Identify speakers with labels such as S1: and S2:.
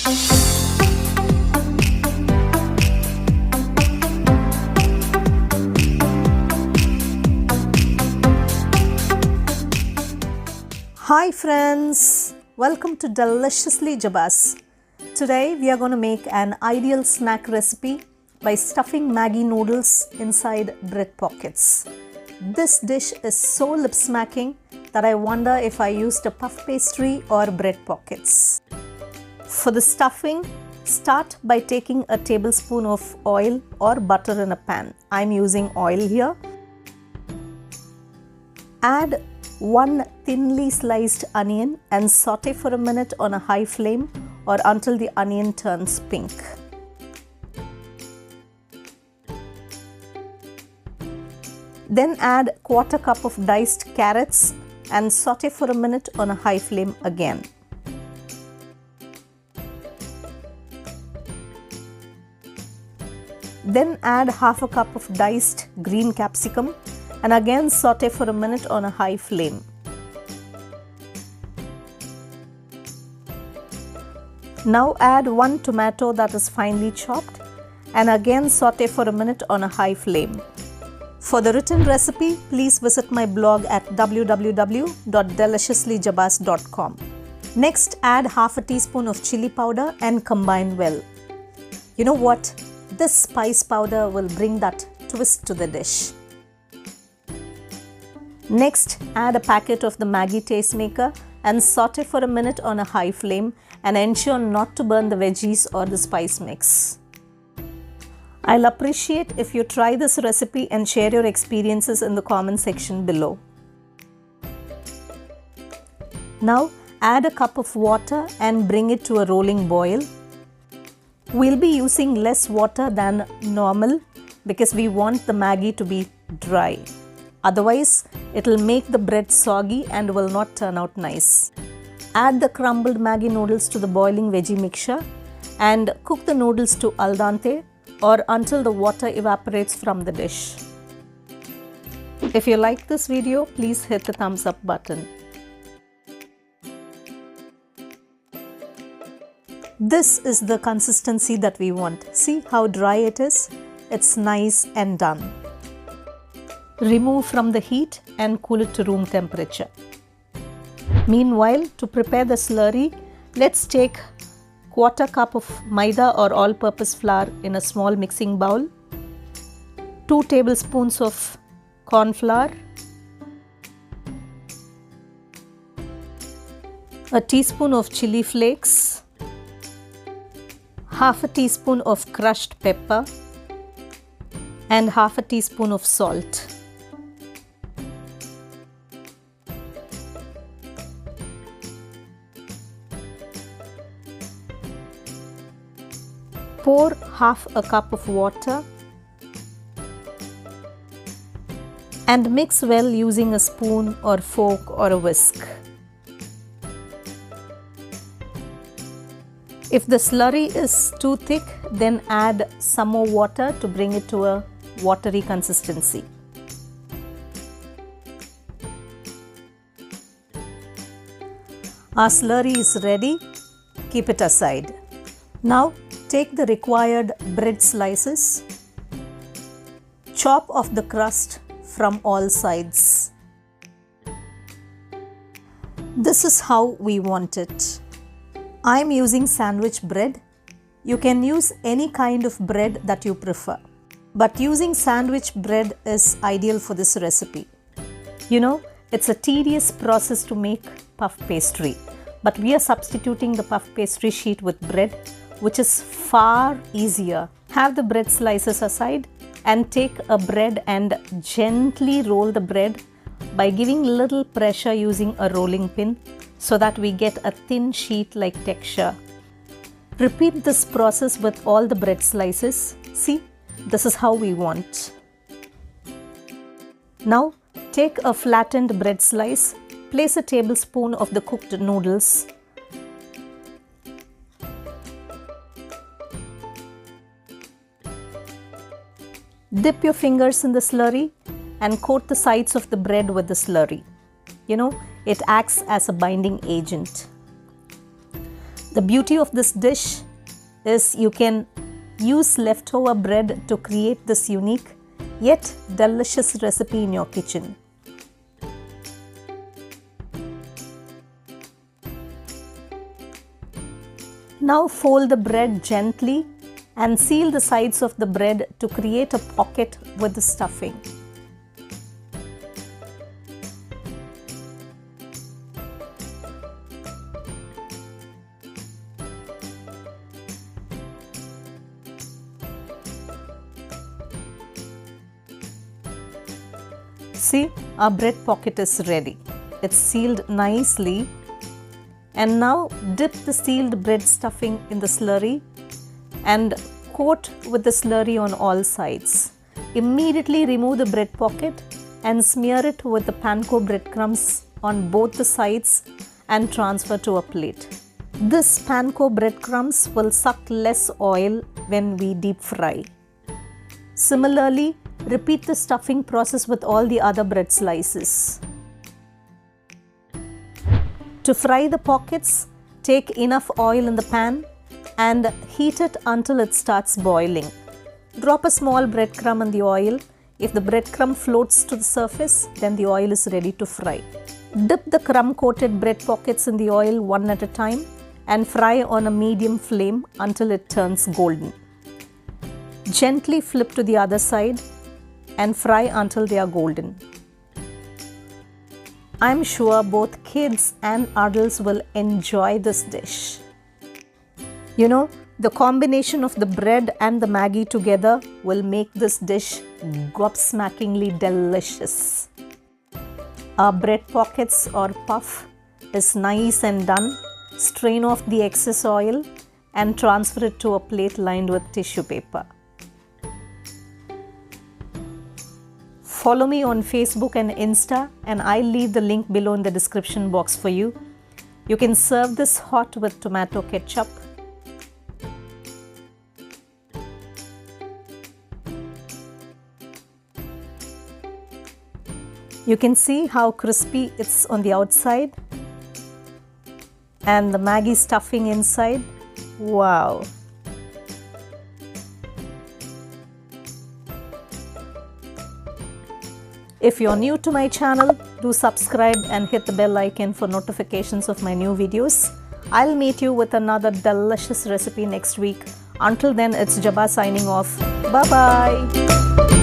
S1: Hi friends, welcome to Deliciously Jebas. Today we are going to make an ideal snack recipe by stuffing Maggi noodles inside bread pockets. This dish is so lip smacking that I wonder if I used a puff pastry or bread pockets. For the stuffing, start by taking a tablespoon of oil or butter in a pan. I'm using oil here. Add 1 thinly sliced onion and saute for a minute on a high flame or until the onion turns pink. Then add 1/4 cup of diced carrots and saute for a minute on a high flame again. Then add 1/2 cup of diced green capsicum and again saute for a minute on a high flame. Now add 1 tomato that is finely chopped and again saute for a minute on a high flame. For the written recipe, please visit my blog at www.deliciouslyjebas.com. Next, add 1/2 teaspoon of chili powder and combine well. You know what? This spice powder will bring that twist to the dish. Next, add a packet of the Maggi tastemaker and saute for a minute on a high flame and ensure not to burn the veggies or the spice mix. I'll appreciate if you try this recipe and share your experiences in the comment section below. Now, add a cup of water and bring it to a rolling boil. We'll be using less water than normal because we want the Maggi to be dry. Otherwise, it'll make the bread soggy and will not turn out nice. Add the crumbled Maggi noodles to the boiling veggie mixture and cook the noodles to al dente or until the water evaporates from the dish. If you like this video, please hit the thumbs up button. This is the consistency that we want. See how dry it is? It's nice and done. Remove from the heat and cool it to room temperature. Meanwhile, to prepare the slurry, let's take 1/4 cup of maida or all-purpose flour in a small mixing bowl, 2 tablespoons of corn flour, a teaspoon of chili flakes, 1/2 teaspoon of crushed pepper, and 1/2 teaspoon of salt. Pour 1/2 cup of water and mix well using a spoon or fork or a whisk. If the slurry is too thick, then add some more water to bring it to a watery consistency. Our slurry is ready. Keep it aside. Now, take the required bread slices. Chop off the crust from all sides. This is how we want it. I am using sandwich bread. You can use any kind of bread that you prefer. But using sandwich bread is ideal for this recipe. You know, it's a tedious process to make puff pastry. But we are substituting the puff pastry sheet with bread, which is far easier. Have the bread slices aside and take a bread and gently roll the bread by giving little pressure using a rolling pin so that we get a thin sheet-like texture. Repeat this process with all the bread slices. See, this is how we want. Now, take a flattened bread slice, place a tablespoon of the cooked noodles. Dip your fingers in the slurry and coat the sides of the bread with the slurry. You know, it acts as a binding agent. The beauty of this dish is you can use leftover bread to create this unique yet delicious recipe in your kitchen. Now fold the bread gently and seal the sides of the bread to create a pocket with the stuffing. See, our bread pocket is ready. It's sealed nicely. And now dip the sealed bread stuffing in the slurry and coat with the slurry on all sides. Immediately remove the bread pocket and smear it with the panko breadcrumbs on both the sides and transfer to a plate. This panko breadcrumbs will suck less oil when we deep fry. Similarly, repeat the stuffing process with all the other bread slices. To fry the pockets, take enough oil in the pan and heat it until it starts boiling. Drop a small breadcrumb in the oil. If the breadcrumb floats to the surface, then the oil is ready to fry. Dip the crumb-coated bread pockets in the oil one at a time and fry on a medium flame until it turns golden. Gently flip to the other side and fry until they are golden. I'm sure both kids and adults will enjoy this dish. You know, the combination of the bread and the Maggi together will make this dish gobsmackingly delicious. Our bread pockets or puff is nice and done. Strain off the excess oil and transfer it to a plate lined with tissue paper. Follow me on Facebook and Insta, and I'll leave the link below in the description box for you. You can serve this hot with tomato ketchup. You can see how crispy it's on the outside and the Maggi stuffing inside. Wow! If you're new to my channel, do subscribe and hit the bell icon for notifications of my new videos. I'll meet you with another delicious recipe next week. Until then, it's Jeba signing off. Bye-bye.